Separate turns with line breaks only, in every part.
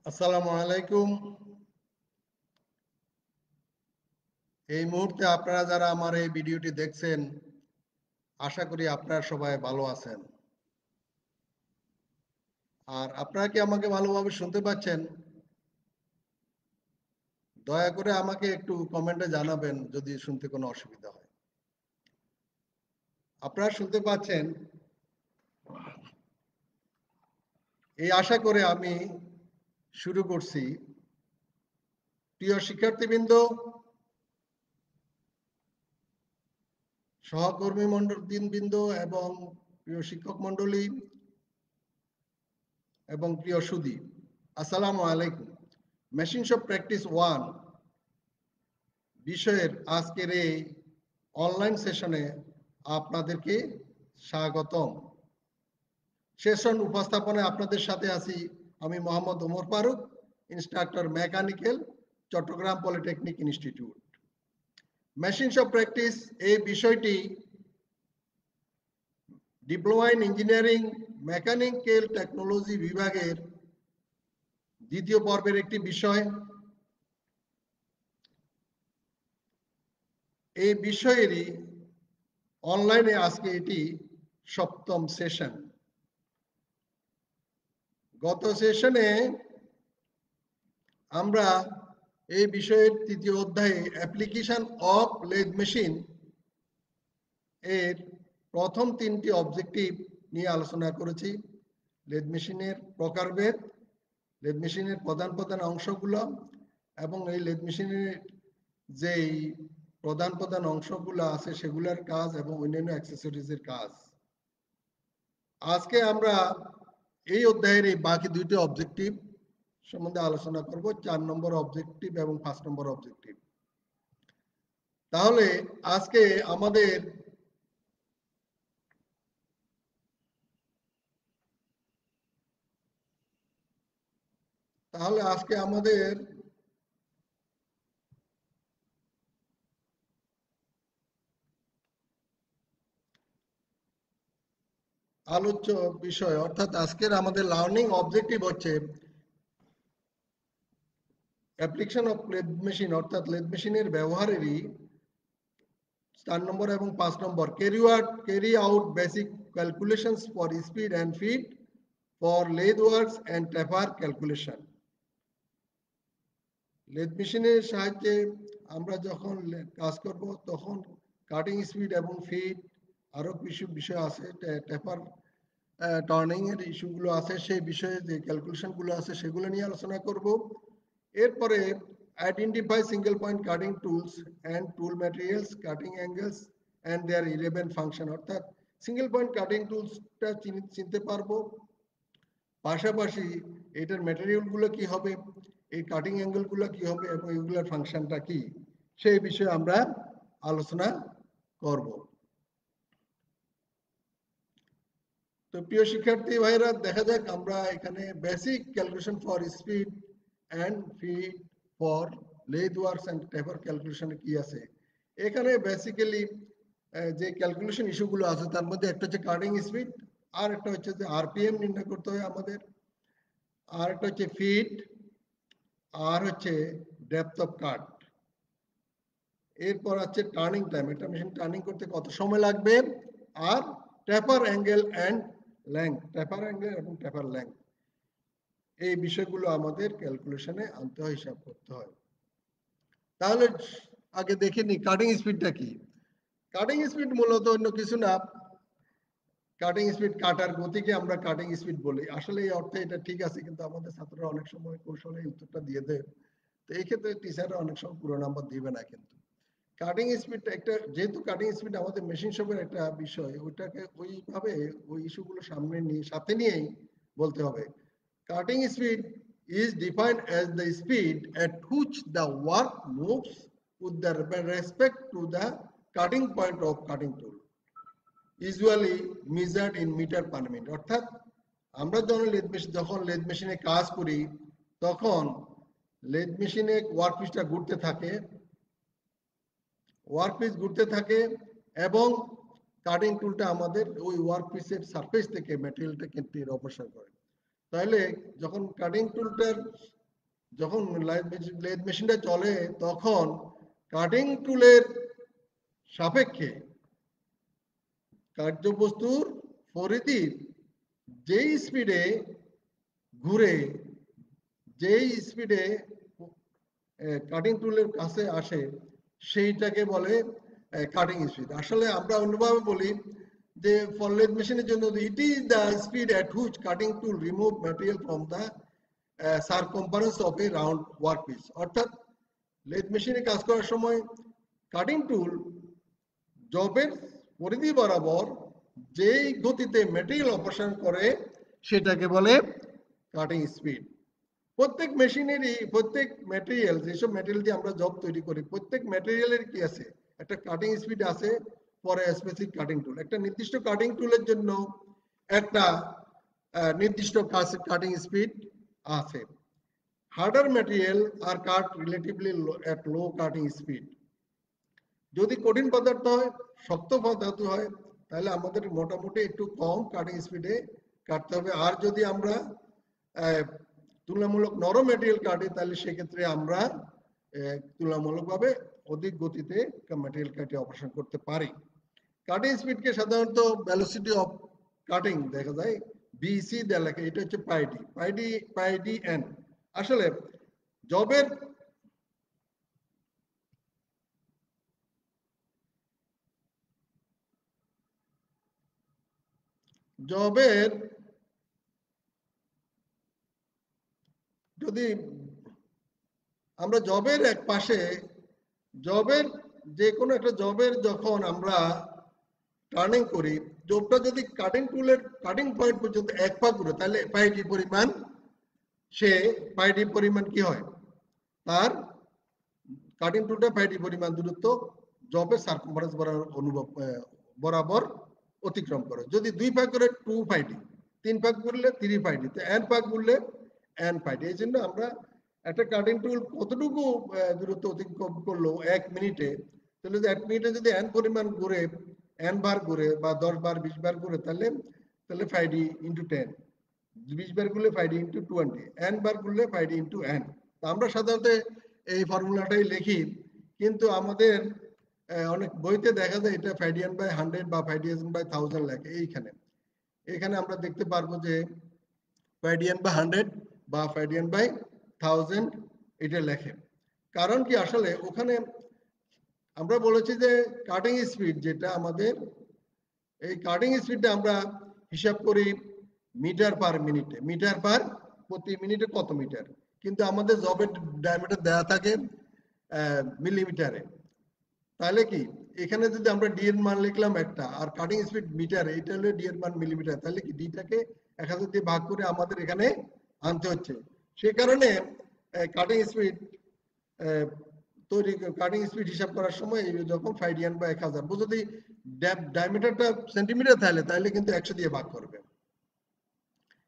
আসসালামু আলাইকুম। এই মুহূর্তে আপনারা যারা আমার এই ভিডিওটি দেখছেন, আশা করি আপনারা সবাই ভালো আছেন। আর আপনারা কি আমাকে ভালোভাবে শুনতে পাচ্ছেন? দয়া করে আমাকে একটু কমেন্টে জানাবেন যদি শুনতে কোনো অসুবিধা হয়। আপনারা শুনতে পাচ্ছেন এই আশা করে আমি শুরু করছি। প্রিয় শিক্ষার্থীবৃন্দ, সহকর্মী বৃন্দ এবং প্রিয় শিক্ষক মণ্ডলী এবং প্রিয় সুধী, আসসালামু আলাইকুম। মেশিনস অফ প্র্যাকটিস 1 বিষয়ের আজকের এই অনলাইন সেশনে আপনাদেরকে স্বাগতম। সেশন উপস্থাপনায় আপনাদের সাথে আছি আমি Mohammad Omar Faruk, instructor mechanical, Chittagong polytechnic institute. Machines of practice এই বিষয়টি diploma in engineering mechanical technology বিভাগের দ্বিতীয় পর্বের একটি বিষয়। এই বিষয়েরই অনলাইনে আজকে এটি সপ্তম সেশন। গত সেশনে আমরা এই বিষয়ের তৃতীয় অধ্যায়ে অ্যাপ্লিকেশন অফ লেথ মেশিন এর প্রথম তিনটি অবজেক্টিভ নিয়ে আলোচনা করেছি। লেথ মেশিনের প্রকারভেদ, লেথ মেশিনের প্রধান প্রধান অংশগুলো এবং এই লেথ মেশিনের যেই প্রধান প্রধান অংশগুলো আছে সেগুলোর কাজ এবং অন্যান্য অ্যাক্সেসরিজের কাজ। আজকে আমরা এই অধ্যায়ের এই বাকি দুইটি অবজেক্টিভ সম্বন্ধে আলোচনা করব, 4 নম্বর অবজেক্টিভ এবং 5 নম্বর অবজেক্টিভ। তাহলে আজকে আমাদের আলোচ্য বিষয় অর্থাৎ আজকের আমাদের লার্নিং অবজেক্টিভ হচ্ছে অ্যাপ্লিকেশন অফ লেথ মেশিন অর্থাৎ লেথ মেশিনের ব্যবহারেরই 4 নম্বর এবং 5 number carry out basic calculations for speed and feed for lathe works and taper calculation. Lathe মেশিনের সাহায্যে আমরা যখন কাজ করব তখন কাটিং স্পিড এবং ফিট, আরও কিছু বিষয় আছে, টেপার টার্নিং এর ইস্যুগুলো আছে, সেই বিষয়ে যে ক্যালকুলেশনগুলো আছে সেগুলো নিয়ে আলোচনা করব। এরপরে identify single point cutting tools and tool materials, cutting angles and their eleven function, অর্থাৎ সিঙ্গেল পয়েন্ট কাটিং টুলসটা চিনতে পারবো, পাশাপাশি এটার ম্যাটেরিয়ালগুলো কি হবে, এই কাটিং অ্যাঙ্গেলগুলো কি হবে এবং এগুলোর ফাংশনটা কি, সেই বিষয়ে আমরা আলোচনা করব। তো প্রিয় শিক্ষার্থী ভাইরা, দেখা যাক আমরা এখানে basic calculation for speed and feed for lathe works and taper ক্যালকুলেশনে কি আছে। এখানে বেসিক্যালি যে ক্যালকুলেশন ইস্যুগুলো আছে তার মধ্যে একটা হচ্ছে কাটিং স্পিড, আর একটা হচ্ছে যে আরপিএম নির্ণয় করতে হয় আমাদের, আর একটা হচ্ছে ফিট, আর হচ্ছে ডেপথ অফ কাট। এরপর আছে টার্নিং টাইম, একটা মেশিন টার্নিং করতে কত সময় লাগবে, আর taper angle and length, taper angle এবং টেপার লেংথ, এই বিষয়গুলো আমাদের ক্যালকুলেশনে আনতে হয়, হিসাব করতে হয়। তাহলে আগে দেখে নি কাটিং স্পিডটা কি। কাটিং স্পিড মূলত অন্য কিছু না, কাটিং স্পিড কাটার গতিকে আমরা কাটিং স্পিড বলি। আসলে এই অর্থে এটা ঠিক আছে, কিন্তু আমাদের ছাত্ররা অনেক সময় কৌশলে উত্তরটা দিয়ে দেয়, তো এই ক্ষেত্রে টিচাররা অনেক সময় পুরো নাম্বার দিবে না। কিন্তু কাটিং স্পিড একটা, যেহেতু কাটিং স্পিড আমাদের মেশিন শপের একটা বিষয়, ওইটাকে ওইভাবে ওই ইস্যুগুলো সাথে নিয়েই বলতে হবে। Cutting speed is defined as the speed at which the work moves with the respect to the cutting point of cutting tool, usually measured in meter per minute। অর্থাৎ আমরা যখন লেথ মেশিনে কাজ করি তখন লেথ মেশিনে ওয়ার্কপিসটা ঘুরতে থাকে এবং কাটিং টুলটা আমাদের ওই ওয়ার্কপিসের সারফেস থেকে ম্যাটেরিয়ালটা কেটে অপসারণ করে। তাহলে যখন কাটিং টুলটার যখন লেদ মেশিনটা চলে তখন কাটিং টুলের সাপেক্ষে কার্যবস্তুর পরিধির যেই স্পিডে ঘুরে, যেই স্পিডে কাটিং টুলের কাছে আসে সেইটাকে বলে কাটিং স্পিড। আসলে আমরা অন্যভাবে বলি যে ফর লেদ মেশিনের জন্য it is the speed at which cutting tool remove material from the circumference of a round workpiece. অর্থাৎ লেদ মেশিনে কাজ করার সময় কাটিং টুল জবের পরিধি বরাবর যেই গতিতে ম্যাটেরিয়াল অপারেশন করে সেটাকে বলে কাটিং স্পিড। প্রত্যেক মেশিনেরই প্রত্যেক ম্যাটেরিয়াল, যেসব ম্যাটেরিয়াল দিয়ে আমরা জব তৈরি করি, প্রত্যেক ম্যাটেরিয়ালের কি আছে, একটা কাটিং স্পিড আছে ফর এ স্পেসিফিক কাটিং টুল। একটা নির্দিষ্ট কাটিং টুলের জন্য একটা নির্দিষ্ট কাটিং স্পিড আছে। হার্ডার ম্যাটেরিয়াল আর কাট রিলেটিভলি এট লো কাটিং স্পিড। যদি কঠিন পদার্থ হয়, শক্ত পদার্থ হয়, তাহলে আমাদের মোটামুটি একটু কম কাটিং স্পিডে কাটতে হবে। আর যদি আমরা তুলনামূলক নরম ম্যাটেরিয়াল কাটি তাহলে সেক্ষেত্রে আমরা তুলনামূলকভাবে অধিক গতিতে ম্যাটেরিয়াল কাটে অপারেশন করতে পারি। কাটিং স্পিডকে সাধারণত ভেলোসিটি অফ কাটিং দেখা যায় বিসি দেওয়া লেখে, এটা হচ্ছে পাই ডি এন। আসলে জবের জবের যদি আমরা জবের এক পাশে জবের যে কোনো একটা জবের যখন আমরা টার্নিং করি, জবটা যদি কাটিং টুলের কাটিং পয়েন্ট পর্যন্ত এক পা ঘুরে তাহলে পাই ডি পরিমাণ কি হয়, তার কাটিং টুলটা পাই ডি পরিমাণ দূরত্ব জবের সার্কামফারেন্স বরাবর অতিক্রম করে। যদি 2 ভাগ করে 2 পাই ডি, 3 ভাগ করলে 3 পাই ডি, তো n ভাগ করলে n পাই ডি। এই জন্য আমরা একটা কাটিং টুল কতটুকু দূরত্ব অতিক্রম করলো 1 মিনিটে, তাহলে যদি 1 মিনিটে যদি n পরিমাণ ঘুরে, n বার ঘুরে বা 10 বার 20 বার ঘুরে, তাহলে তাহলে পাই ডি ইন্টু 10, 20 বার ঘুরলে পাই ডি ইন্টু 20, n বার ঘুরলে পাই ডি ইন্টু n। আমরা সাধারণত এই ফর্মুলাটাই লিখি, কিন্তু আমাদের অনেক বইতে দেখা যায় এটা পাই ডি বাই 100 বা পাই ডি বাই 1000 লেখে। এখানে আমরা দেখতে পারবো যে পাই ডি বাই 100 বা পাই ডি বাই 1000 এটা লেখে। কারণ কি, আসলে ওখানে আমরা বলেছি যে কাটিং স্পিড যেটা আমাদের, এই কাটিং স্পিডটা আমরা হিসাব করি মিটার পার মিনিটে, মিটার পার প্রতি মিনিটে কত মিটার, কিন্তু আমাদের জবের ডায়ামিটার দেওয়া থাকে মিলিমিটারে। তাহলে কি এখানে যদি আমরা ডি এর মান লিখলাম একটা, আর কাটিং স্পিড মিটার, এটা হলো ডি এর মান মিলিমিটার, তাহলে কি ডিটাকে 1000 দিয়ে ভাগ করে আমাদের এখানে আনতে হচ্ছে। সে কারণে কাটিং স্পিড কাটিং স্পিড হিসাব করার সময় যখন পাই ডি বা 1000 যদি ডায়ামিটারটা সেন্টিমিটার তাহলে কিন্তু 100 দিয়ে ভাগ করবে।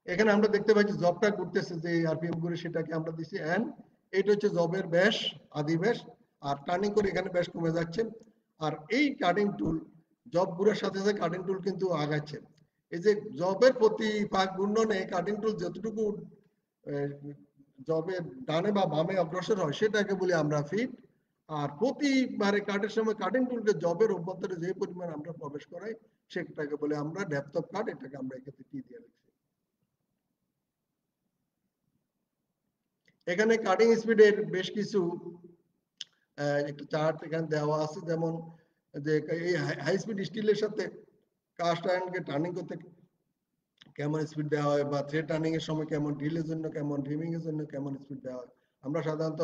এখানে আমরা দেখতে পাচ্ছি জবটা ঘুরতেছে যে আরপিএম করে, সেটাকে আমরা দিচ্ছি এন। এটা হচ্ছে জবের ব্যাস, আদি ব্যাস। আর টার্নিং করে এখানে ব্যাস কমে যাচ্ছে। আর এই কাটিং টুল জব ঘুরার সাথে সাথে কাটিং টুল কিন্তু আগাচ্ছে। এই যে জবের প্রতি পাক ঘূর্ণনে কাটিং টুল যতটুকু জবের ডানে বা বামে অগ্রসর হয় সেটাকে বলি আমরা ফিট। আর প্রতিবারে কাটের সময় কাটিং টুলকে জবের অভ্যন্তরে যে পরিমাণ আমরা প্রবেশ করাই সেটাকে বলে আমরা ডেপথ অফ কাট। এটাকে আমরা এক্ষেত্রে টি দিয়ে লিখছি। এখানে কাটিং স্পিডের বেশ কিছু একটা চার্ট এখানে দেওয়া আছে, যেমন যে এই হাই স্পিড স্টিলের সাথে কাস্ট আয়রনকে টার্নিং করতে কেমন স্পিড দেওয়া হয়, বা থ্রেড টার্নিং এর সময় কেমন, ড্রিলের জন্য কেমন, ড্রিমিং এর জন্য কেমন স্পিড দেওয়া হয়। আমরা সাধারণত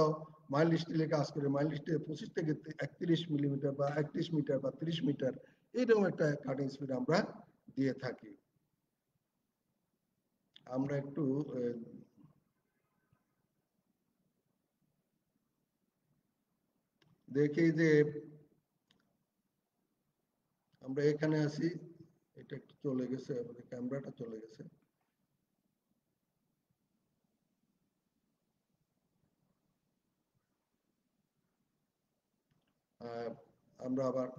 মাইল স্টিলে কাজ করি, মাইল স্টিলে 25 থেকে 31 মিলিমিটার বা 31 মিটার বা 30 মিটার এইরকম একটা কাটিং স্পিড আমরা দিয়ে থাকি। আমরা একটু দেখি যে আমরা এখানে আছি, এটা একটু চলে গেছে, আমাদের ক্যামেরাটা চলে গেছে। আমরা আবার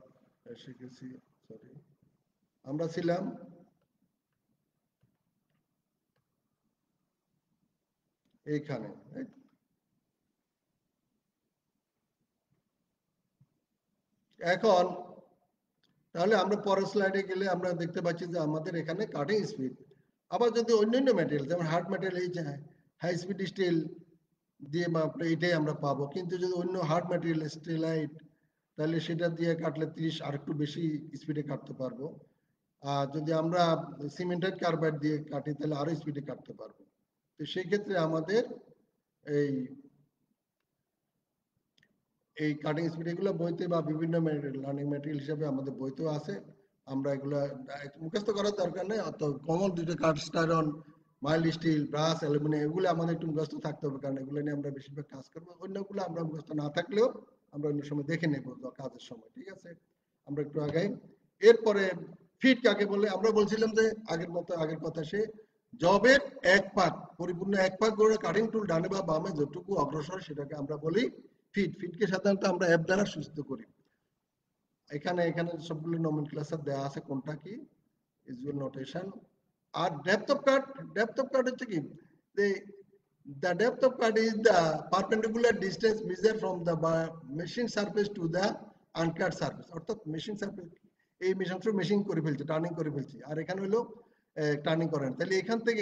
শিখেছি, সরি, আমরা ছিলাম এইখানে। এখন তাহলে আমরা পরের স্লাইডে গেলে আমরা দেখতে পাচ্ছি যে আমাদের এখানে কাটিং স্পিড। আবার যদি অন্যান্য ম্যাটেরিয়াল যেমন হার্ড ম্যাটেরিয়াল এই যে হাই স্পিড স্টিল দিয়ে এটাই আমরা পাবো, কিন্তু যদি অন্য হার্ড ম্যাটেরিয়াল স্টেলাইট তাহলে সেটা দিয়ে কাটলে 30 আর একটু বেশি স্পিডে কাটতে পারবো। আর যদি আমরা সিমেন্টেড কার্বাইড দিয়ে কাটি তাহলে আরো স্পিডে কাটতে পারবো। তো সেই ক্ষেত্রে আমাদের এই এই কাটিং স্পিড এগুলো বইতে বা বিভিন্ন লার্নিং ম্যাটেরিয়াল হিসেবে আমাদের বইতেও আছে। আমরা এগুলো মুখস্থ করার দরকার নেই, অত কমন দুটো cast iron, mild still, brass, aluminium এগুলো আমাদের একটু মুখস্থ থাকতে হবে, কারণ এগুলো নিয়ে আমরা বেশিরভাগ কাজ করবো। অন্যগুলো আমরা মুখস্থ না থাকলেও আমরা অন্য সময় দেখে নেব কাজের সময়। ঠিক আছে, আমরা একটু আগাই। এরপরে ফিট কাকে বলে? আমরা বলছিলাম যে আগের কথা সে জবের এক পাক, পরিপূর্ণ এক পাক করে কাটিং টুল ডানে বা বামে যতটুকু অগ্রসর সেটাকে আমরা বলি ফিট। ফিটকে সাধারণত আমরা অ্যাপ দ্বারা সূচিত করি। এখানে সবগুলো নমেনক্লেচার দেওয়া আছে কোনটা কি, usual notation. R depth of কাট হচ্ছে কি, the depth of cut is the perpendicular distance measured from the machine surface to the uncut surface। অর্থাৎ মেশিন সারফেস, এই মেশিন করে ফেলছে, টার্নিং করে ফেলছে, আর এখানে হলো টার্নিং করেন, তাহলে এখান থেকে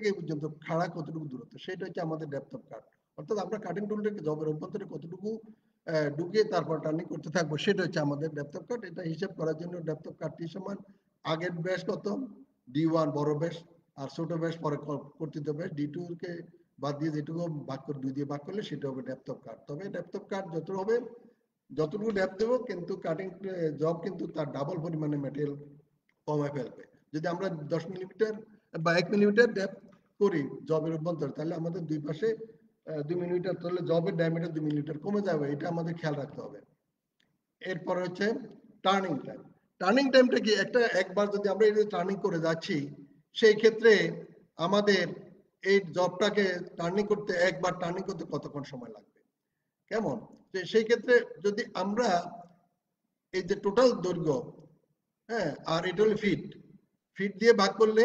এই পর্যন্ত খাড়া কতটুকু দূরত্ব, সেটা হচ্ছে আমাদের ডেপথ অফ কাট। অর্থাৎ আমরা কাটিং টুলটাকে জবের অভ্যন্তরে কতটুকু ঢুকিয়ে তারপর টার্নিং করতে থাকবো, সেটা হচ্ছে আমাদের ডেপথ অফ কাট। এটা হিসাব করার জন্য ডেপথ অফ কাটটি সমান আগের ব্যাস কত D1 বড় ব্যাস, আর ছোট ব্যাস পরে কর্তৃত ব্যাস D2 কে বাদ দিয়ে যেটুকু ভাগ করে 2 দিয়ে ভাগ করলে সেটা হবে ডেপথ অফ কাট। তবে ডেপথ অফ কাট যত হবে, যতটুকু ডেপথ দেবো, কিন্তু কাটিং জব কিন্তু তার ডাবল পরিমাণে ম্যাটেরিয়াল কমায় ফেলবে। যদি আমরা 10 মিলিমিটার বা 1 মিলিমিটার ডেপথ করি জবের অভ্যন্তরে, তাহলে আমাদের দুই পাশে 2 মিলিমিটার, তাহলে জবের ডায়ামিটার 2 মিলিমিটার কমে যাবে, এটা আমাদের খেয়াল রাখতে হবে। এরপর হচ্ছে টার্নিং টাইম। টার্নিং টাইমটা কি, একবার যদি আমরা এই টার্নিং করে যাচ্ছি, সেই ক্ষেত্রে আমাদের এই জবটাকে একবার টার্নিং করতে কতক্ষণ সময় লাগবে, কেমন? সেই ক্ষেত্রে যদি আমরা এই যে টোটাল দৈর্ঘ্য, হ্যাঁ, আর এটা হলো ফিট দিয়ে ভাগ করলে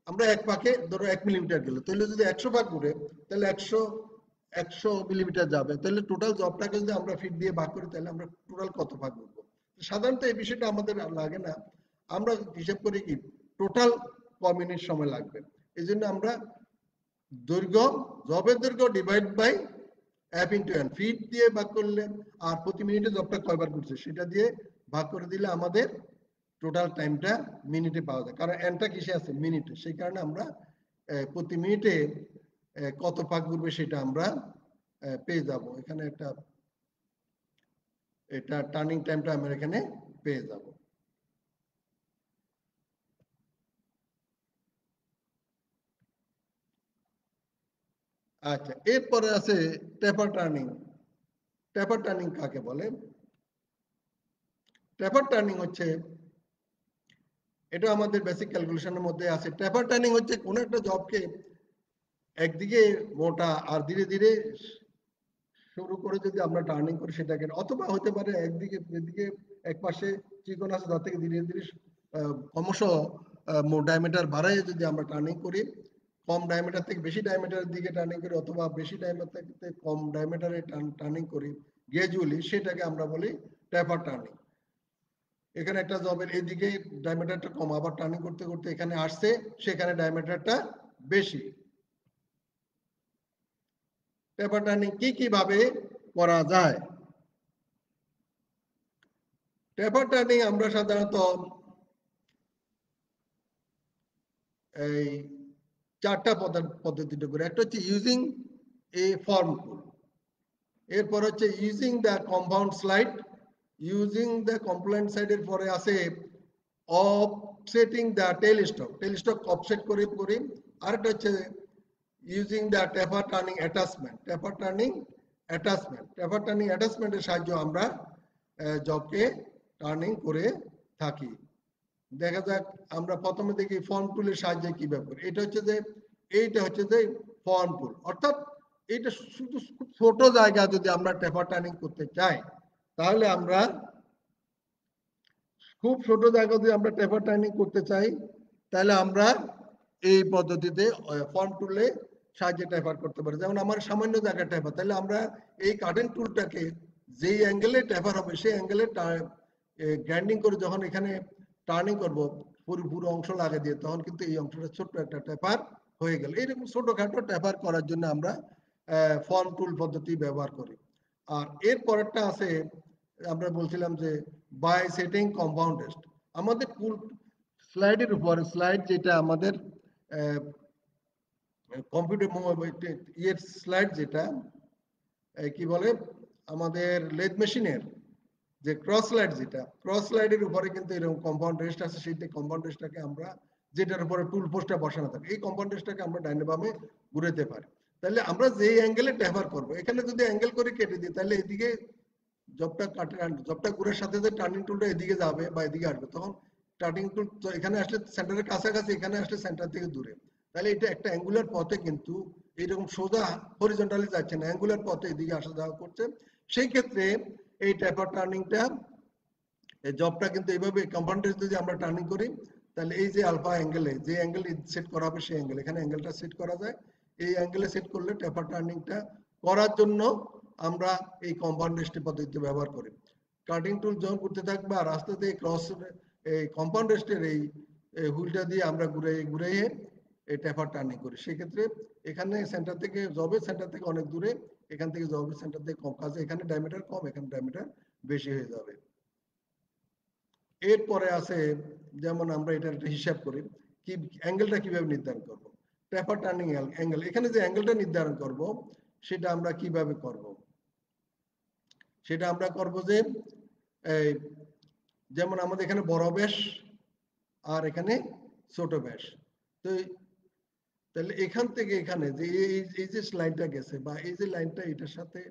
আমরা এক পাকে ধরো 1 মিলিমিটার গেল, তাহলে যদি 100 ভাগ করে তাহলে 100 মিলিমিটার যাবে, তাহলে টোটাল জবটাকে যদি আমরা ফিট দিয়ে ভাগ করি তাহলে আমরা টোটাল কত ভাগ করবো। সাধারণত এই বিষয়টা আমাদের লাগে না, আমরা হিসাব করি কি টোটাল ক মিনিট সময় লাগবে। এই জন্য আমরা জবের দৈর্ঘ্য divide by F into N, feed দিয়ে ভাগ করলে আর প্রতি মিনিটে জবটা কয়বার করছে সেটা দিয়ে ভাগ করে দিলে আমাদের টোটাল টাইমটা মিনিটে পাওয়া যায়, কারণ এনটা কিসে আছে, মিনিটে। সেই কারণে আমরা প্রতি মিনিটে কত ভাগ ঘুরবে সেটা আমরা পেয়ে যাব। এখানে এটা টার্নিং টাইমটা আমরা এখানে পেয়ে যাব। আচ্ছা, এরপরে আছে টেপার টার্নিং। টেপার টার্নিং কাকে বলে? টেপার টার্নিং হচ্ছে, এটা আমাদের বেসিক ক্যালকুলেশনের মধ্যে আছে। টেপার টার্নিং হচ্ছে কোন একটা জবকে একদিকে মোটা আর ধীরে ধীরে শুরু করে যদি আমরা টার্নিং করি সেটাকে, অথবা হতে পারে এদিকে এক পাশে চিকন আছে তার থেকে ধীরে ধীরে ক্রমশ ডায়ামিটার বাড়ায় যদি আমরা টার্নিং করি, কম ডায়ামিটার থেকে বেশি ডায়ামিটারের দিকে টার্নিং করি, অথবা বেশি ডায়ামিটার থেকে কম ডায়ামিটারে টার্নিং করি গ্র্যাজুয়ালি, সেটাকে আমরা বলি টেপার টার্নিং। এখানে একটা জবের এদিকে ডায়ামিটারটা কম, আবার টার্নিং করতে করতে এখানে আসছে, সেখানে ডায়ামিটারটা বেশি। টেপার টার্নিং কি ভাবে করা যায়? টেপার টার্নিং আমরা সাধারণত এই চারটা পদ্ধতিতে করি। একটা হচ্ছে ইউজিং এ ফর্ম টুল, এরপর হচ্ছে using the compound slide, using the compound সাইডের পরে আছে অফসেটিং দ্য টেলস্টক অফসেট করে করি। আরেকটা হচ্ছে using the taper turning attachment, taper turning অ্যাটাচমেন্টের সাহায্যে আমরা জবকে টার্নিং করে থাকি। দেখা যাক আমরা প্রথমে দেখি ফর্ম টুলের সাহায্যে কি ব্যাপার। এইটা হচ্ছে যে ফর্ম টুল, অর্থাৎ এইটা শুধু খুব ছোট জায়গা যদি আমরা টেপার টার্নিং করতে চাই, তাহলে আমরা খুব ছোট জায়গা যদি আমরা টেপার টার্নিং করতে চাই, তাহলে আমরা এই পদ্ধতিতে ফর্ম টুলে সাহায্যে টেপার করতে পারি। যেমন আমার সামান্য জায়গা টেপার, তাহলে আমরা এই কাটিং টুলটাকে যেই অ্যাঙ্গেলে ট্যাপার হবে সেই অ্যাঙ্গেলে গ্রাইন্ডিং করে যখন এখানে টার্নিং করব পুরো অংশ লাগিয়ে দিয়ে, তখন কিন্তু এই অংশটা ছোট্ট একটা ট্যাপার হয়ে গেল। এইরকম ছোটখাটো ট্যাপার করার জন্য আমরা ফর্ম টুল পদ্ধতি ব্যবহার করি। আর এর পরেরটা আছে, আমরা বলছিলাম যে বাই সেটিং কম্পাউন্ড টেস্ট। আমাদের টুল স্লাইডের উপরে, স্লাইড যেটা আমাদের কম্পিউটার ইয়ের স্লাইড, যেটা কি বলে আমাদের লেদ মেশিনের যে ক্রস স্লাইড, যেটা ক্রস স্লাইডের উপরে কিন্তু এরকম কম্পাউন্ড রেস্ট আছে। সেই কম্পাউন্ড রেস্টটাকে আমরা, যেটার উপরে টুল পোস্টটা বসানো থাকে, এই কম্পাউন্ড রেস্টটাকে আমরা ডাইনে বামে ঘুরাতে পারি। তাহলে আমরা যেই অ্যাঙ্গেলে ট্যাপার করব, এখানে যদি অ্যাঙ্গেল করে কেটে দিই, তাহলে এদিকে জবটা কাটে, জবটা ঘুরার সাথে যে টার্নিং টুলটা এদিকে যাবে বা এদিকে আসবে, তখন টার্নিং টুল এখানে আসলে সেন্টারের কাছাকাছি, এখানে আসলে সেন্টার থেকে দূরে। তাহলে এটা একটা অ্যাঙ্গুলার পথে কিন্তু এইরকম সোজা হরিজন্টালি যাচ্ছে না, অ্যাঙ্গুলার পথে এদিকে আসা যাওয়া করছে। সেই ক্ষেত্রে এই ট্যাপার টার্নিংটা, এই জবটা কিন্তু এইভাবে কম্পাউন্ডে যদি আমরা টার্নিং করি, তাহলে এই যে আলফা অ্যাঙ্গেলে যে অ্যাঙ্গেল সেট করা হবে, সেই অ্যাঙ্গেল, এখানে অ্যাঙ্গেলটা সেট করা যায়। এই অ্যাঙ্গেলে সেট করলে ট্যাপার টার্নিংটা করার জন্য আমরা এই কম্পাউন্ড রেস্টের পদ্ধতি ব্যবহার করি। কাটিং টুল যখন করতে থাকবে আর রাস্তাতে ক্রস এই কম্পাউন্ড রেস্টের এই হুইলটা দিয়ে আমরা ঘুরিয়ে এই ট্যাপার টার্নিং করি। সেক্ষেত্রে এখানে সেন্টার থেকে, জবের সেন্টার থেকে অনেক দূরে, এখান থেকে জবের সেন্টার থেকে কম, কাজে এখানে ডায়ামিটার কম, এখানে ডায়ামিটার বেশি হয়ে যাবে। এরপরে আছে, যেমন আমরা এটার একটা হিসাব করি, কি অ্যাঙ্গেলটা কিভাবে নির্ধারণ করব। ট্যাপার টার্নিং অ্যাঙ্গেল, এখানে যে অ্যাঙ্গেলটা নির্ধারণ করব সেটা আমরা কিভাবে করব, সেটা আমরা করব যে এই যেমন আমাদের এখানে বড় ব্যাস আর এখানে ছোট ব্যাস। তো তাহলে এখান থেকে এখানে যে এই যে লাইনটা গেছে, বা এই যে লাইনটা এটার সাথে,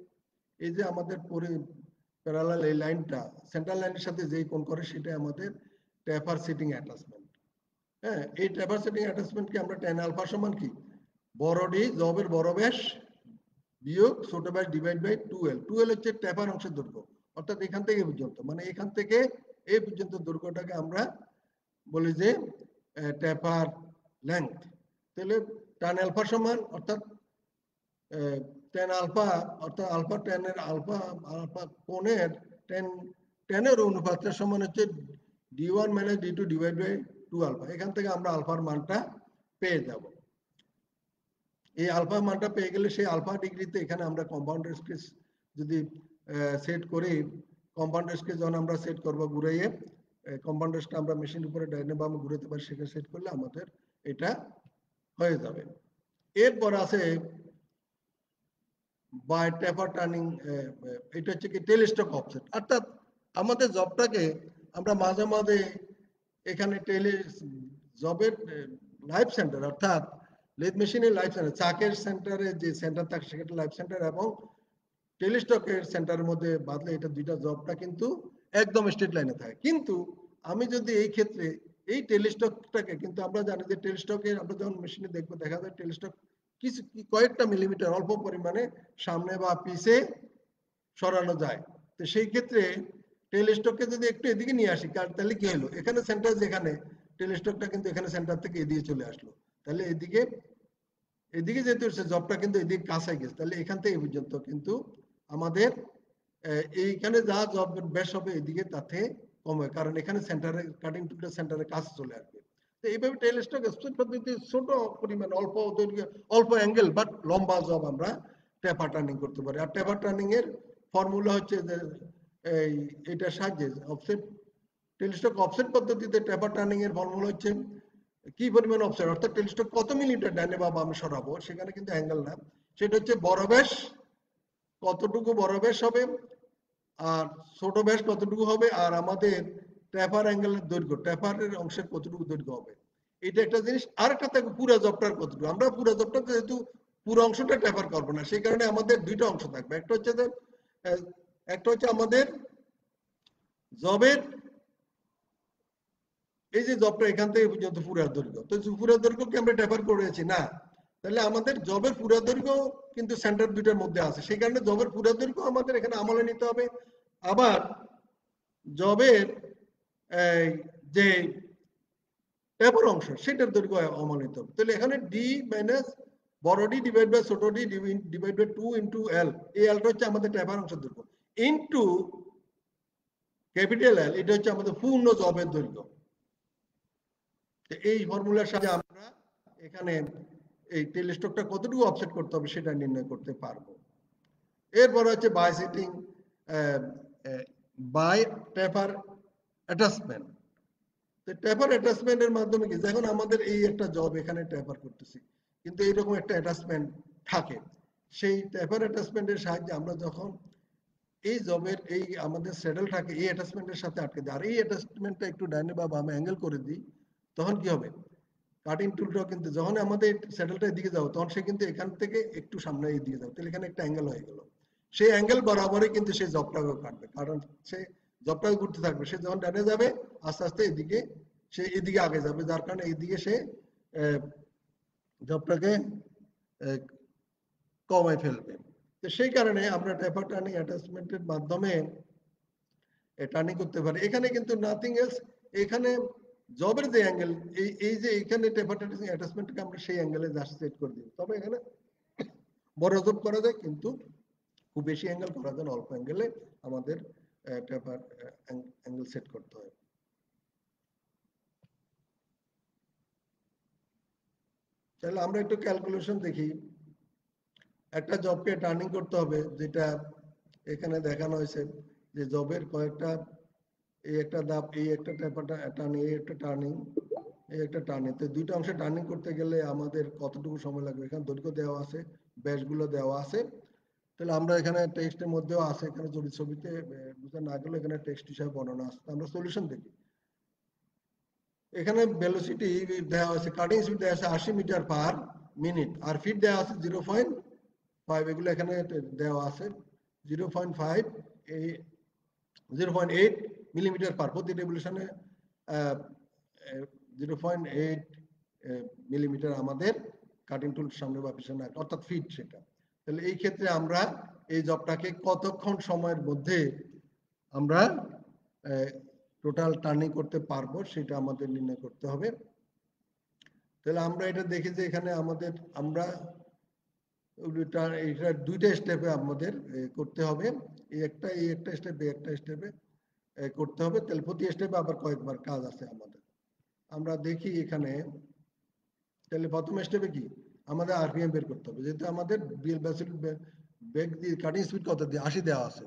এই যে আমাদের প্যারালাল এই লাইনটা সেন্ট্রাল লাইনের সাথে যেই কোণ করে, সেটা আমাদের ট্যাপার সেটিং অ্যাটাচমেন্ট। হ্যাঁ, এই ট্যাপার সেটিং অ্যাটাচমেন্টকে আমরা tan আলফা সমান কি, বড় ডি জবের বড় ব্যাস বিয়োগ ছোট ব্যাস ডিভাইড বাই 2l। 2l হচ্ছে ট্যাপার অংশের দৈর্ঘ্য, অর্থাৎ এখান থেকে পর্যন্ত, মানে এখান থেকে এই পর্যন্ত দৈর্ঘ্যটাকে আমরা বলি যে ট্যাপার লেংথ। তাহলে tan আলফা সমান, অর্থাৎ tan আলফা, অর্থাৎ আলফা ট্যানের আলফা আলফা কোণের ট্যানের অনুপাতটা সমান হচ্ছে d1 - d2 divide by 2 alpha. এখান থেকে আমরা আলফার মানটা পেয়ে যাব। এই আলফা মানটা পেয়ে গেলে সেই আলফা ডিগ্রিতে এখানে আমরা কম্পাউন্ড রেস্টকে যদি সেট করি, কম্পাউন্ড রেস্টকে যখন আমরা সেট করব ঘুরাইয়ে, কম্পাউন্ড রেস্টটা আমরা মেশিনের উপরে ডাইনে বামে ঘুরাতে পারি, সেখানে সেট করলে আমাদের এটা হয়ে যাবে। এরপর আছে বাই ট্যাপার টার্নিং, এটা হচ্ছে কি টেলিস্টক অফসেট। অর্থাৎ আমাদের জবটাকে আমরা মাঝে মাঝে এখানে জবের লাইফ সেন্টার, অর্থাৎ লেদ মেশিনের লাইফ সেন্টার, চাকের সেন্টারে যে সেন্টার থাকে সেটা লাইফ সেন্টার, এবং টেলিস্টকের সেন্টারের মধ্যে বাদলে এটা দুইটা জবটা কিন্তু একদম স্ট্রেট লাইনে থাকে। কিন্তু আমি যদি এই ক্ষেত্রে এই টেলিস্টকটাকে, কিন্তু আমরা জানি যে টেলিস্টকে আমরা যখন মেশিনে দেখবো, দেখা যায় টেলিস্টক কিছু কয়েকটা মিলিমিটার অল্প পরিমাণে সামনে বা পিছে সরানো যায়। তো সেই ক্ষেত্রে টেলিস্টককে যদি একটু এদিকে নিয়ে আসি, তাহলে কি হলো, এখানে সেন্টার যেখানে, টেলিস্টকটা কিন্তু এখানে সেন্টার থেকে এদিকে চলে আসলো। তাহলে এদিকে এদিকে যেহেতু জবটা কিন্তু এদিকে কাছাই গেছে, তাহলে এখান থেকে পর্যন্ত কিন্তু আমাদের এইখানে যা জব বেশ হবে এদিকে তাতে কম হয়, কারণ এখানে সেন্টারে কাটিং টুলটা সেন্টারে কাছে চলে আসবে। তো এইভাবে টেলিস্টক স্পিড পদ্ধতি ছোট পরিমাণ অল্প দৈর্ঘ্য অল্প অ্যাঙ্গেল বাট লম্বা জব আমরা ট্যাপার টার্নিং করতে পারি। আর ট্যাপার টার্নিং এর ফর্মুলা হচ্ছে যে এই এটার সাহায্যে অফসেট, টেলিস্টক অফসেট পদ্ধতিতে ট্যাপার টার্নিং এর ফর্মুলা হচ্ছে কি পরিমাণ অফসেট, অর্থাৎ টেলিস্টক কত মিলিমিটার ডাইনে বা বামে সরাবো, সেখানে কিন্তু অ্যাঙ্গেল না, সেটা হচ্ছে বড় ব্যাস কতটুকু বড় ব্যাস হবে, আর ছোট ব্যাস কতটুকু হবে, আর আমাদের ট্যাপার অ্যাঙ্গেলের দৈর্ঘ্য, ট্যাপারের অংশের কতটুকু দৈর্ঘ্য হবে, এটা একটা জিনিস। আর একটা থাকে পুরো জবটার কতটুকু, আমরা পুরো জবটা যেহেতু পুরো অংশটা ট্যাপার করবো না, সেই কারণে আমাদের দুইটা অংশ থাকবে। একটা হচ্ছে যে একটা হচ্ছে আমাদের জবের এই যে জবটা এখান থেকে পর্যন্ত পুরো দৈর্ঘ্য, তো পুরো দৈর্ঘ্য কি আমরা ট্যাপার করেছি না, তাহলে আমাদের জবের পুরো দৈর্ঘ্য কিন্তু সেন্টার দুইটার মধ্যে আছে, সেই কারণে জবের পুরো দৈর্ঘ্য আমাদের এখানে আমলে নিতে হবে। আবার জবের যে ট্যাপার অংশ সেটার দৈর্ঘ্য আমলে নিতে হবে। তাহলে এখানে ডি মাইনাস বড় ডি ডিভাইড বাই ছোট D divide by 2 into L, এই এলটা হচ্ছে আমাদের ট্যাপার অংশের দৈর্ঘ্য। ইনটু ক্যাপিটাল এল, এটা হচ্ছে আমাদের পূর্ণ জবের দৈর্ঘ্য। এই ফর্মুলার সাহায্যে আমরা এখানে এই টেল স্ট্রোকটা কতটুকু অফসেট করতে হবে সেটা নির্ণয় করতে পারবো। এরপর হচ্ছে by setting by taper attachment. Taper অ্যাটাচমেন্টের মাধ্যমে কি, যখন আমাদের এই একটা জব এখানে টেপার করতেছি, কিন্তু এইরকম একটা অ্যাটাচমেন্ট থাকে, সেই টেপার অ্যাটাচমেন্টের সাহায্যে আমরা যখন এই জবের এই আমাদের স্যাডেলটাকে এই অ্যাটাচমেন্টের সাথে আটকে দিই, আর এই অ্যাটাচমেন্টটা একটু ডাইনে বা বামে অ্যাঙ্গেল করে দিই, তখন কি হবে, কাটিং টুলটাও কিন্তু যখন আমাদের স্যাডেলটা এদিকে যাবো, তখন সে কিন্তু এখান থেকে একটু সামনে এদিকে যাবে, তাহলে এখানে একটা অ্যাঙ্গেল হয়ে গেল। সেই অ্যাঙ্গেল বরাবরই কিন্তু সে জবটাকে কাটবে, কারণ সে জবটাকে ঘুরতে থাকবে। সে যখন ডানে যাবে আস্তে আস্তে এদিকে সে এদিকে আগে যাবে, যার কারণে এইদিকে সে জবটাকে কমায় ফেলবে। তো সেই কারণে আমরা টেপার টার্নিং অ্যাটাচমেন্টের মাধ্যমে টার্নিং করতে পারি। এখানে কিন্তু নাথিং এলস, এখানে জবের যে অ্যাঙ্গেল, এই যে এখানে টেপার টার্নিং অ্যাটাচমেন্টকে আমরা সেই অ্যাঙ্গেলে জাস্ট সেট করে দিই। তবে এখানে বড় জব করা যায়, কিন্তু খুব বেশি অ্যাঙ্গেল করা যায় না, অল্প অ্যাঙ্গেলে আমাদের টেপার অ্যাঙ্গেল সেট করতে হয়। তাহলে আমরা একটু ক্যালকুলেশন দেখি। একটা জবকে টার্নিং করতে হবে, যেটা এখানে দেখানো হয়েছে যে জবের কয়েকটা, এই একটা ধাপ, এই একটা টার্নিং, এই একটা টার্নিং, এই একটা টার্নিং। তো দুইটা অংশে টার্নিং করতে গেলে আমাদের কতটুকু সময় লাগবে, এখানে দৈর্ঘ্য দেওয়া আছে, ব্যাসগুলো দেওয়া আছে। তাহলে আমরা এখানে টেক্সটের মধ্যেও আছে, এখানে যদি ছবিতে বুঝতে না গেলে এখানে টেক্সট হিসাবে বর্ণনা আছে। আমরা সলিউশন দেখি। এখানে ভেলোসিটি দেওয়া আছে, কাটিং স্পিড দেওয়া আছে 80 মিটার পার মিনিট, আর ফিট দেওয়া আছে 0.5, এগুলো এখানে দেওয়া আছে 0.5, 0.8 মিলিমিটার পার প্রতি রেভলিউশনে 0.8 মিলিমিটার আমাদের কাটিং টুল সামনে বা পিছনে, অর্থাৎ ফিট সেটা। তাহলে এই ক্ষেত্রে আমরা এই জবটাকে কতক্ষণ সময়ের মধ্যে আমরা টোটাল টার্নিং করতে পারবো সেটা আমাদের নির্ণয় করতে হবে। তাহলে আমরা এটা দেখি যে এখানে আমাদের আমরা এটা দুইটা স্টেপে আমাদের করতে হবে, এই একটা স্টেপে, একটা স্টেপে করতে হবে। তাহলে প্রতি স্টেপে আবার কয়েকবার কাজ আছে আমাদের। আমরা দেখি এখানে, তাহলে প্রথম স্টেপে কি আমাদের আরপিএম বের করতে হবে, যেহেতু আমাদের বেগ দিয়ে কাটিং স্পিড কত দিয়ে 80 দেওয়া আছে।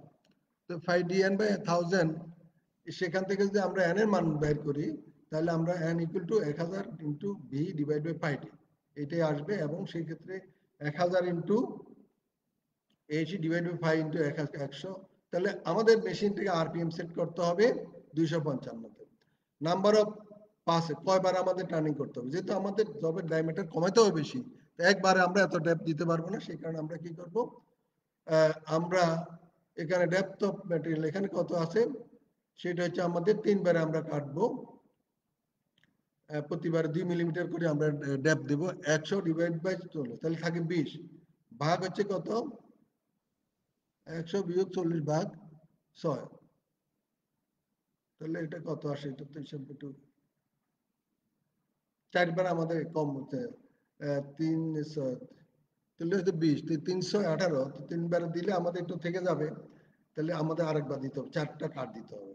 তো 5dn/1000, সেখান থেকে যদি আমরা n এর মান বের করি, তাহলে আমরা n equal to 1000 into V divide by 5d এটাই আসবে, এবং সেই ক্ষেত্রে 1000 ইন্টু 80 ডিভাইড বাই 5 ইন্টু 100। তাহলে আমাদের মেশিনটিকে আরপিএম সেট করতে হবে 255-তে। নাম্বার অফ পাসে কয়বার আমাদের টার্নিং করতে হবে, যেহেতু আমাদের জবের ডায়ামিটার কমাইতে হবে বেশি, তো একবারে আমরা এত ডেপথ দিতে পারবো না। সেই কারণে আমরা কি করব, আমরা এখানে ডেপথ অফ ম্যাটেরিয়াল এখানে কত আছে, সেটা হচ্ছে আমাদের 3বারে আমরা কাটবো, প্রতিবার 2 মিলিমিটার করে আমরা ডেপথ দেব। 100 ডিভাইড বাই 40, তাহলে থাকে 20, ভাগ হচ্ছে কত, 100 বিয়োগ 40 ভাগ 6, তাহলে এটা কত আসে, এটা তো হিসাব একটু 4বার আমাদের কম হচ্ছে, 3 তাহলে হচ্ছে 20, 318, তো 3বার দিলে আমাদের একটু থেকে যাবে, তাহলে আমাদের আরেকবার দিতে হবে, 4টা কাট দিতে হবে,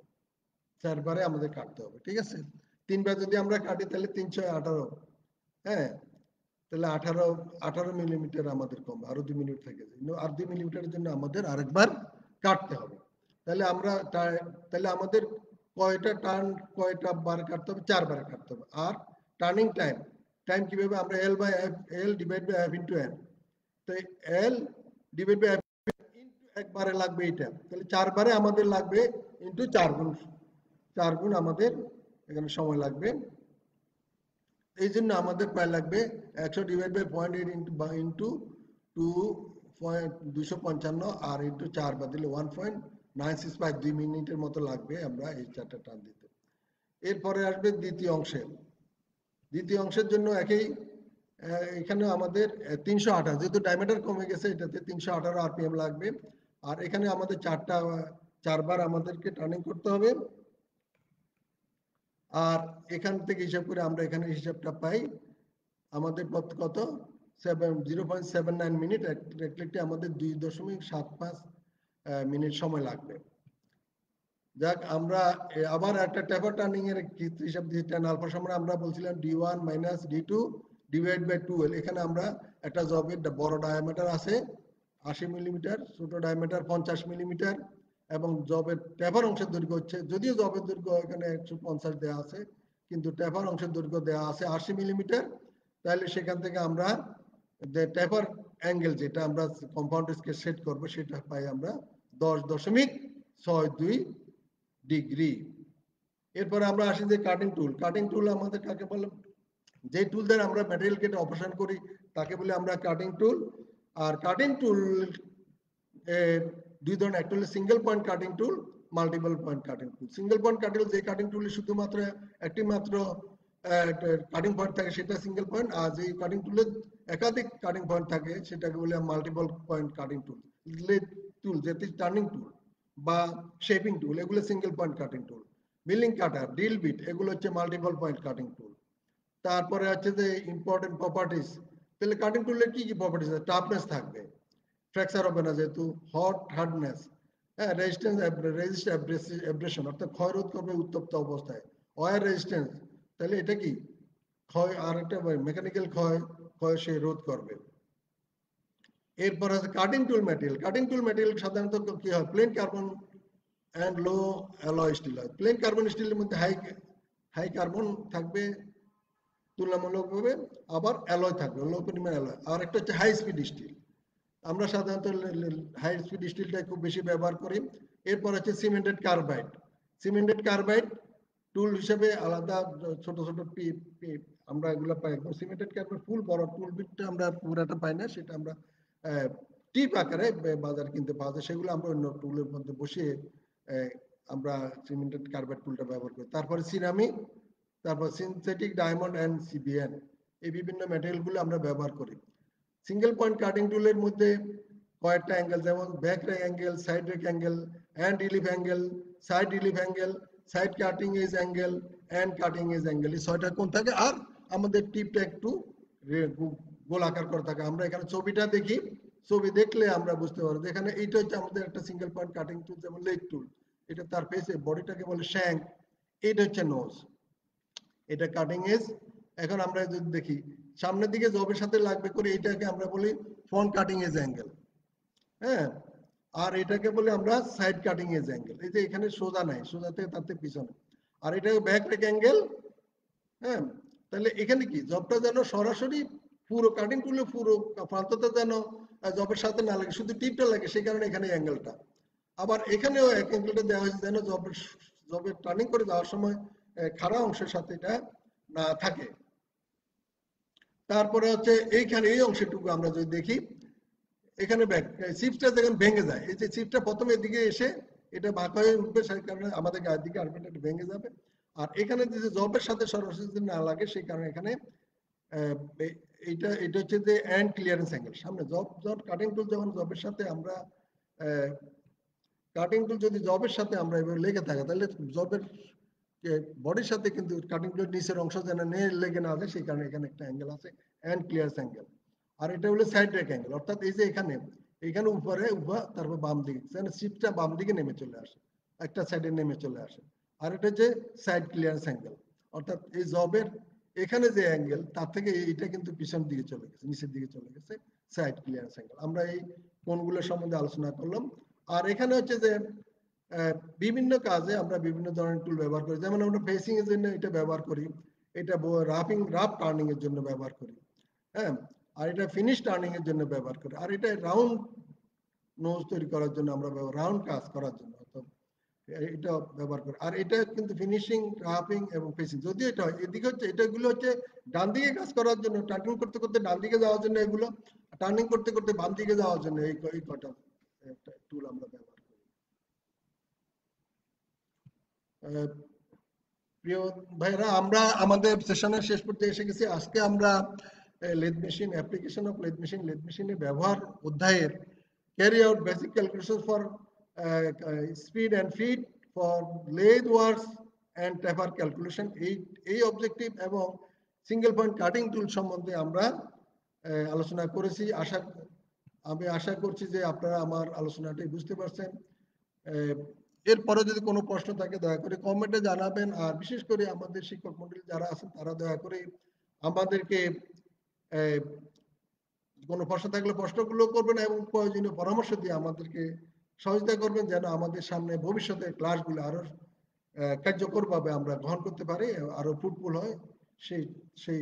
4বারে আমাদের কাটতে হবে, ঠিক আছে। 3বার যদি আমরা কাটি তাহলে 318, হ্যাঁ, তাহলে 18 মিলিমিটার আমাদের কম, আরো 2 মিনিট থেকে যায়, আর 2 মিলিমিটারের জন্য আমাদের আরেকবার কাটতে হবে। তাহলে আমরা তাহলে আমাদের কয়টা টার্ন, কয়টা বার কাটতে হবে, 4বারে কাটতে হবে। আর টার্নিং টাইম, টাইম কিভাবে, আমরা L divide by F into N, তো L divide by F into একবারে লাগবে এটা, তাহলে 4বারে আমাদের লাগবে ইন্টু 4 গুণ আমাদের এখানে সময় লাগবে। এই জন্য আমাদের প্রায় লাগবে 100 ডিভাইড বাই 0.8 ইন্টু 255, আর ইন্টু 4 বাদ দিলে 1.965, 2 মিনিটের মতো লাগবে আমরা এই 4টা টার্ন দিতে। এরপরে আসবে দ্বিতীয় অংশে। দ্বিতীয় অংশের জন্য একই, এখানে আমাদের 318, যেহেতু ডায়ামিটার কমে গেছে এটাতে 318 আরপিএম লাগবে। আর এখানে আমাদের 4বার আমাদেরকে টার্নিং করতে হবে। আর এখান থেকে হিসাব করে আমরা এখানে হিসাবটা পাই, আমাদের পথ কত, 0.79 মিনিট, একটি আমাদের 2.75 মিনিট সময় লাগবে। যাক, আমরা আবার একটা টেপার টার্নিং এর হিসাব দিয়ে tan আলফা সমান আমরা বলছিলাম d1 minus d2 divide by 12। এখানে আমরা একটা জবের বড় ডায়ামিটার আছে 80 মিলিমিটার, ছোট ডায়ামিটার 50 মিলিমিটার এবং জবের টেপার অংশের দৈর্ঘ্য হচ্ছে, যদিও জবের দৈর্ঘ্য এখানে 150 দেওয়া আছে কিন্তু টেপার অংশের দৈর্ঘ্য দেওয়া আছে 80 মিলিমিটার। তাহলে সেখান থেকে আমরা যে টেপার অ্যাঙ্গেল যেটা আমরা কম্পাউন্ড স্কেল সেট করব সেটা পাই আমরা 10.62 ডিগ্রি। এরপরে আমরা আসি যে কাটিং টুল। কাটিং টুল আমাদের কাকে বলে? যে টুল দ্বারা আমরা ম্যাটেরিয়াল কেটে অপারেশন করি তাকে বলি আমরা কাটিং টুল। আর কাটিং টুল এর দুই ধরনের, একটা হলো সিঙ্গেল পয়েন্ট কাটিং টুল, মাল্টিপল পয়েন্ট কাটিং টুল। সিঙ্গেল পয়েন্ট কাটিং টুল যে কাটিং টুলে শুধুমাত্র একটি মাত্র কাটিং পয়েন্ট থাকে সেটা সিঙ্গেল পয়েন্ট, আর যে কাটিং টুলে একাধিক কাটিং পয়েন্ট থাকে সেটাকে বলে মাল্টিপল পয়েন্ট কাটিং টুল। লেড টুল যেটি টার্নিং টুল বা শেপিং টুল এগুলো সিঙ্গেল পয়েন্ট কাটিং টুল। মিলিং কাটার, ড্রিল বিট এগুলো হচ্ছে মাল্টিপল পয়েন্ট কাটিং টুল। তারপরে হচ্ছে যে ইম্পর্টেন্ট প্রপার্টিস, তাহলে কাটিং টুলের কি কি প্রপার্টিস আছে? টাফনেস থাকবে, ফ্র্যাকচার হবে না যেহেতু, হার্ডনেস, হ্যাঁ, রেজিস্ট্যান্স, রেজিস্ট অ্যাব্রেশন অর্থাৎ ক্ষয় রোধ করবে উত্তপ্ত অবস্থায়, ওয়ার রেজিস্ট্যান্স, তাহলে এটা কি ক্ষয়, আর একটা মেকানিক্যাল ক্ষয় সে রোধ করবে। এরপর আছে cutting tool material. Cutting tool material সাধারণত কি হয়? Plain carbon and low alloy steel হয়। প্লেন কার্বন স্টিলের মধ্যে হাই কার্বন থাকবে তুলনামূলকভাবে, আবার অ্যালয় থাকবে, লো পরিমাণ অ্যালয়। আর একটা হচ্ছে হাই স্পিড স্টিল, আমরা সাধারণত হাই স্পিড স্টিলটা খুব বেশি ব্যবহার করি। এরপর হচ্ছে সিমেন্টেড কার্বাইড। সিমেন্টেড কার্বাইড টুল হিসেবে আলাদা ছোট ছোট আমরা এগুলো পাই। একদম সিমেন্টেড কার্বাইড ফুল বড় টুল বিটটা আমরা পুরাটা পাই না, সেটা আমরা টিপ আকারে বাজার কিনতে পাওয়া যায়, সেগুলো আমরা অন্য টুলের মধ্যে বসিয়ে আমরা সিমেন্টেড কার্বাইড টুলটা ব্যবহার করি। তারপরে সিরামিক, তারপর সিনথেটিক ডায়মন্ড অ্যান্ড সিবিএন, এই বিভিন্ন ম্যাটেরিয়ালগুলো আমরা ব্যবহার করি। সিঙ্গেল পয়েন্ট কাটিং টুলের মধ্যে কয়েকটা অ্যাঙ্গেল, যেমন back rake angle, side rake angle, and relief angle, side relief angle, side cutting edge angle, and cutting edge angle, এই ছয়টা কোণ থাকে। আর আমাদের টিপটা একটু গোলাকার করে থাকে। আমরা এখানে ছবিটা দেখি, ছবি দেখলে আমরা বুঝতে পারবো। এখানে এইটা হচ্ছে আমাদের একটা সিঙ্গেল পয়েন্ট কাটিং টুল, যেমন লেগ টুল, এটা তার ফেসে বডিটাকে বলে শ্যাঙ্ক, এটা হচ্ছে নোজ, এটা কাটিং এজ। এখন আমরা যদি দেখি সামনের দিকে জবের সাথে লাগবে করে, এটাকে আমরা বলি ফ্রন্ট কাটিং এজ অ্যাঙ্গেল, হ্যাঁ। আর এটাকে বলি আমরা সাইড কাটিং এজ অ্যাঙ্গেল। এই যে এখানে সোজা নাই, সোজা থেকে তাতে পিছনে। আর এটাকে ব্যাক রেক অ্যাঙ্গেল, হ্যাঁ। তাহলে এখানে কি জবটা যেন সরাসরি পুরো কাটিং টুলে পুরো প্রান্তটা যেন জবের সাথে না লাগে, শুধু টিপটা লাগে, সেই কারণে এখানে অ্যাঙ্গেলটা। আবার এখানেও এক অ্যাঙ্গেলটা দেওয়া হয়েছে যেন জবের টার্নিং করে যাওয়ার সময় খাড়া অংশের সাথে এটা না থাকে। তারপরে হচ্ছে এইখানে এই অংশটুকু আমরা যদি দেখি, এখানে চিপসটা যখন ভেঙে যায়, এই যে চিপসটা প্রথমে এদিকে এসে এটা বাঁকা হয়ে উঠবে, সেই কারণে আমাদের গায়ের দিকে আসবে, এটা ভেঙে যাবে। আর এখানে যে জবের সাথে সরাসরি না লাগে, সেই কারণে এখানে এটা হচ্ছে যে এন্ড ক্লিয়ারেন্স অ্যাঙ্গেল। সামনে জব কাটিং টুল যখন জবের সাথে আমরা কাটিং টুল যদি জবের সাথে আমরা এভাবে লেগে থাকে, তাহলে জবের বডির সাথে কিন্তু কাটিং টুলের নিচের অংশ যেন লেগে না যায়, সেই কারণে এখানে একটা অ্যাঙ্গেল আছে এন্ড ক্লিয়ারেন্স অ্যাঙ্গেল। আর এটা হলো সাইড রেক অ্যাঙ্গেল, অর্থাৎ এই যে এখানে উপরে তারপর বাম দিকে যেন সিটটা বাম দিকে নেমে চলে আসে, একটা সাইডে নেমে চলে আসে। আর এটা হচ্ছে সাইড ক্লিয়ারেন্স অ্যাঙ্গেল, অর্থাৎ এই জবের এখানে যে অ্যাঙ্গেল তার থেকে এটা কিন্তু পিছন দিকে চলে গেছে, নিচের দিকে চলে গেছে, সাইড ক্লিয়ারেন্স অ্যাঙ্গেল। আমরা এই কোণগুলোর সম্বন্ধে আলোচনা করলাম। আর এখানে হচ্ছে যে বিভিন্ন কাজে আমরা বিভিন্ন ধরনের টুল ব্যবহার করি, যেমন আমরা ফেসিং এর জন্য এটা ব্যবহার করি, এটা রাফ টার্নিং এর জন্য ব্যবহার করি, হ্যাঁ। আর এটা ফিনিশ টার্নিং এর জন্য ব্যবহার করি। আর এটা রাউন্ড নোজ তৈরি করার জন্য আমরা রাউন্ড কাজ করার জন্য এটা ব্যবহার করি। আর এটা কিন্তু ফিনিশিং, রাফিং এবং ফেসিং, যদিও এটা এদিকে হচ্ছে, এটাগুলো হচ্ছে ডান দিকে কাজ করার জন্য, টার্নিং করতে করতে ডান দিকে যাওয়ার জন্য এগুলো, টার্নিং করতে করতে বাম দিকে যাওয়ার জন্য এই কটা টুল আমরা ব্যবহার করি। প্রিয় ভাইরা, আমরা আমাদের সেশনের শেষ পর্যায়ে এসে গেছি। আজকে আমরা lathe machine, application of lathe মেশিনের ব্যবহার অধ্যায়ের carry out basic calculation for speed and feed for lathe works and taper calculation, এই অবজেক্টিভ এবং সিঙ্গেল পয়েন্ট কাটিং টুল সম্বন্ধে আমরা আলোচনা করেছি। আমি আশা করছি যে আপনারা আমার আলোচনাটি বুঝতে পারছেন। এরপরে যদি কোনো প্রশ্ন থাকে দয়া করে কমেন্টে জানাবেন। আর বিশেষ করে আমাদের শিক্ষক মন্ডলী যারা আছেন তারা দয়া করে আমাদেরকে কোনো প্রশ্ন থাকলে প্রশ্নগুলো করবেন এবং প্রয়োজনীয় পরামর্শ দিয়ে আমাদেরকে সহযোগিতা করবেন যেন আমাদের সামনে ভবিষ্যতে ক্লাসগুলো আরো কার্যকরভাবে আমরা গ্রহণ করতে পারি, আরো ফ্রুটফুল হয় সেই সেই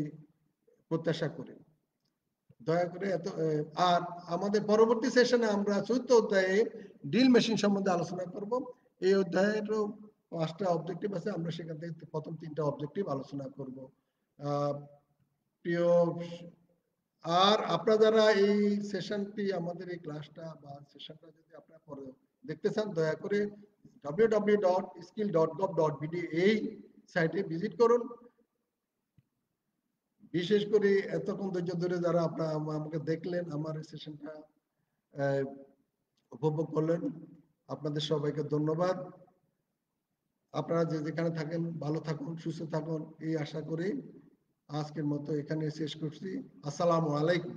প্রত্যাশা করি। দয়া করে এত আর আমাদের পরবর্তী সেশনে আমরা ৪র্থ অধ্যায়ে ডিল মেশিন সম্বন্ধে আলোচনা করব। এই অধ্যায়েরও ৫টা অবজেক্টিভ আছে, আমরা সেখান থেকে প্রথম ৩টা অবজেক্টিভ আলোচনা করব। প্রিয় আর আপনারা যারা এই সেশনটি আমাদের এই ক্লাসটা বা সেশনটা যদি আপনারা পরে দেখতে চান দয়া করে www.skill.gov.bd এই সাইটে ভিজিট করুন। বিশেষ করে এতক্ষণ ধৈর্য ধরে যারা আপনারা আমাকে দেখলেন, আমার এই সেশনটা উপভোগ করলেন, আপনাদের সবাইকে ধন্যবাদ। আপনারা যে যেখানে থাকেন ভালো থাকুন, সুস্থ থাকুন এই আশা করি আজকের মতো এখানে শেষ করছি। আসসালামু আলাইকুম।